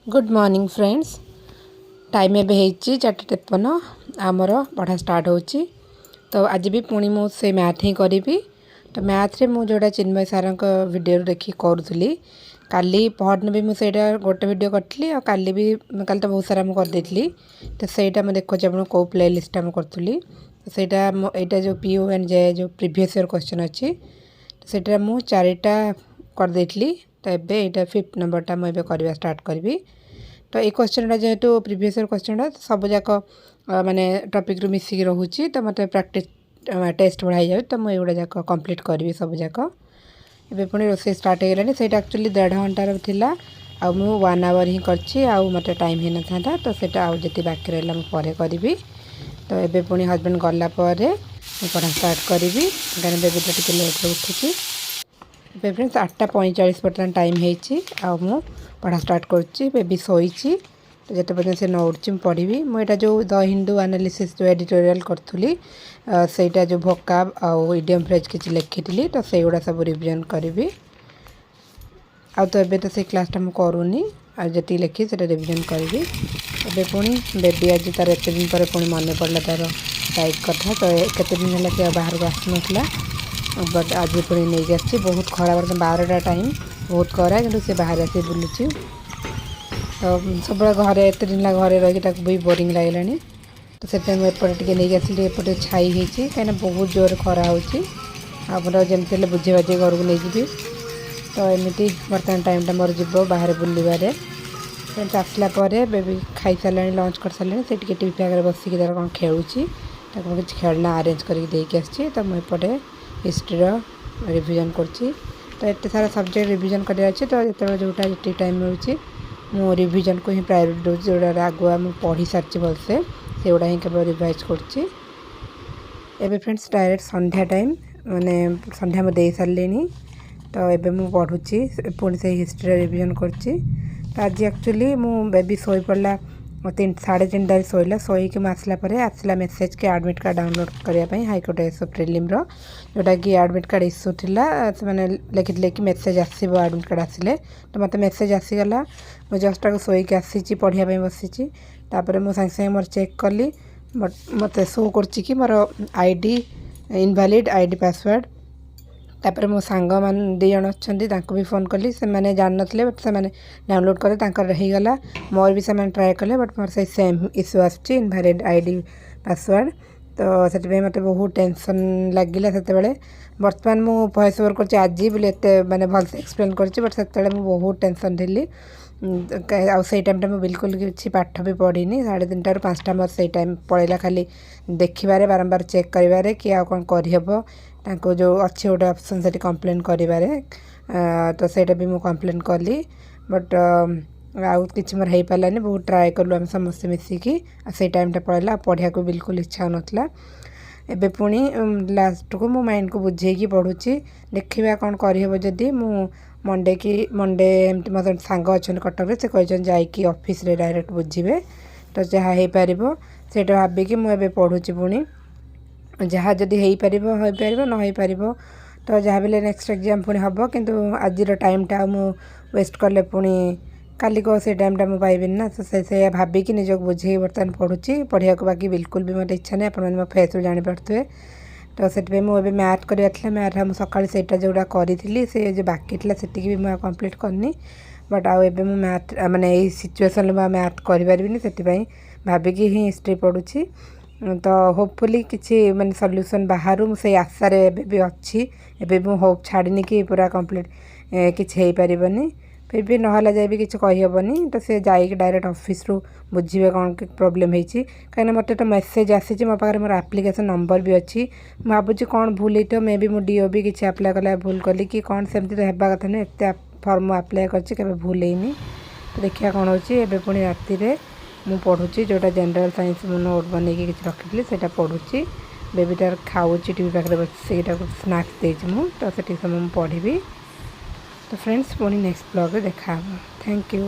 Good morning friends. Time एबे हेची 4:53 आमर पढ़ा स्टार्ट होची। तो आज भी पुणी मु से मैथ ही करी। तो मैथ रे मु जोड़ा चिन्मय सार वीडियो देखी करूली। काली पहरन भी मुझे गोटे वीडियो करी और काली भी कल तो बहुत सारा मुझे कर तो सहीटा मुझे देखो आप कौ प्ले लिस्ट करी। तो सहीटा यहाँ जो PO एंड जे जो प्रीवियस ईयर क्वेश्चन अच्छी तो मुझे चारिटा करदे। तो ये यहाँ 5th नंबरटा मुझे करवा स्टार्ट करी। तो ये क्वेश्चन जेहेतु प्रीवियस ईयर क्वेश्चन सब जाक माने टॉपिक रू मिसिक रोचे तो मत प्रैक्टिस टेस्ट बढ़ाई जाए तो मुझे एगुड़ा जाक कंप्लीट करी सब जाक। एबे पुणी रोसे स्टार्ट हो गलानी। सेटा एक्चुअली 1.5 घंटार थिला आ मु 1 आवर ही करछि आ मते टाइम ही न था तो सेटा आ जति बाकी रहला मु परे करी। तो एबे पुणी हस्बैंड गला परे मु पढ़ा स्टार्ट करी कारण बेबी तो टिके लेट उठुछि। एबे फ्रेंड्स 8:45 बर्तमान टाइम हेछि आ मु पढ़ा स्टार्ट करुच्ची। बेबी शोची तो जिते पर्यटन से न उठी पढ़ी। मुझे जो द हिंदू एनालिसिस जो एडिटोरियल करी सेटा जो भोकाब आउ इडियम फ्रेज किसी लिखी तो से गुड़ा सब रिविजन करी। आ तो एबे तो से क्लासटा मुझे करूनी जी लिखी से रिविजन करी। एबे पुणी बेबी आज तार एत दिन पर पुणी मन पड़ा तार टाइप कथा तो केते दिन है कि बाहर को आसना बट आज पुणी नहीं आसी। बहुत खरा बर्तन 12टा टाइम बहुत खरा कि से बाहर आसी बुलूची। तो सब घरे एत दिन घरे रही भी बोरिंग लगे तो से मुझे नहीं आसली। एपटे छाई होती कहीं बहुत जोर खरा होमर जमी बुझे बाजे घर को नहीं। तो एमती बर्तमान टाइमटा मोर जीव बाहर बुलवारे। आसला बेबी खाई सारे लंच कर सारे से टीवी आगे बसिक तार कौन खेलुची किसी खेलना अरेंज करके आसी। तो मुझे हिस्ट्री रिविजन करची। तो एत सारा सब्जेक्ट रिविजन कर तो जो जोटा जी टाइम मिलूँ मु रिविजन को ही प्रायोरिटी दूसरी जोड़ा आगुआ मुझे पढ़ी सारी भलसे से गुड़ा ही केवल रिवाइज करची। एबे फ्रेंड्स डायरेक्ट संध्या टाइम माने संध्या में दे सारे तो एबे मु पढ़ुची पुणी से हिस्ट्री रिविजन करची। तो आज एक्चुअली मु बेबी शोई पड़ा 3:30 शोला शोक आसला मेसेज के एडमिट कार्ड डाउनलोड करने हाईकोर्ट एसओ प्रिलिम जोटा कि एडमिट कार्ड इश्यू थिला से मैंने लिखी कि मेसेज आसो एडमिट कार्ड आसिले। तो मत मेसेज आसीगला मुझे जस्ट शोक आसी पढ़ाई बसी मु सागे सागे मोर चेक कली बट मत शो कर मोर आईडी इनवैलिड आईडी पासवर्ड। तापर मो सांग मान 2 जन अच्छा भी फोन कली से मैंने जान नथिले बट से मैंने डाउनलोड कले रहीगला। मोर भी से ट्राए कले बट मोर से सेम इश्यू आसची इनवैलिड आईडी पासवर्ड। तो से मत बहुत टेंशन लगिला से बर्तमान मु वॉइस ओवर कर आज बोले एत माने भल से एक्सप्लेन कर बट से बहुत टेंशन थी। आई टाइम मुझे बिल्कुल किसी पाठ भी पढ़ीनी 3:30 ରୁ 5ଟା मोर से टाइम पड़ेगा खाली देखिबारे बारंबार चेक करिवारे कि आ कौन करहब तांको जो अच्छे गोटे ऑप्शन से कंप्लेन करिवारे। तो सेटा भी मु कंप्लेन कली बट आउ किसी मोर हो पारानी बहुत ट्राए कलु आम समस्त मिसिकी से टाइमटा पड़ेगा पढ़ा को बिल्कुल इच्छा नाला। एबे पुणी लास्ट को मो माइंड को बुझेकी पढ़ुची देखा कौन करहब जदि मु मंडे एमती मतलब सांग अच्छा कटक से कहते जाकि ऑफिस रे डायरेक्ट बुझे तो जहाँ हो पार से भाविकी मुझे पढ़ुची पुणी जहाँ जदि हो पार न हो पार तो जहाँ भी नेक्स्ट एग्जाम पुणी हम किंतु आज टाइमटा मु वेस्ट कले पुणी काली को से टाइमटा मुझे पाइबी ना। तो से भाविकी निजक बुझे बर्तमान पढ़ुची पढ़ा को बाकी बिल्कुल भी मत इच्छा नहीं आप मो फेस रू जापे। तो से मुझे मैथ कर मैथ हम सका से जोड़ा करी से जो बाकी से भी मुझे कंप्लीट करनी बट आउ एबे मु मैथ माने यही सिचुएसन मैथ करें से भाविकी ही हिस्ट्री पढ़ुची। तो होपफुली किसी माने सॉल्यूशन बाहर मुझे आशार भी अच्छी एबे मु होप छाड़नी कि पूरा कंप्लीट किसी हो पारनी फिर भी नहला जाए भी किसी कहीहबनी। तो से जाइए डायरेक्ट ऑफिस रू बुझे कौन प्रोब्लेम होती कहीं मत तो मेसेज आसी मो पाखे मोर एप्लिकेशन नंबर भी अच्छी भावुँ कौन भूल होता मे भी मुझे DO भी किसी अप्लाई कला भूल कली कि कौन सेमती तो होगा कथा नहीं एत फर्म अप्लाई कर भूल होनी। तो देखिए कौन होती पुणी राति मु पढ़ुची जोटा जनरल साइंस मु नोट बन कि रखी से पढ़ुची बेबीटार खाऊँ टीवी पाखे बस स्नाक्स देती तो से समय पढ़ी। तो फ्रेंड्स पुणी नेक्स्ट ब्लॉग देखा। Thank you.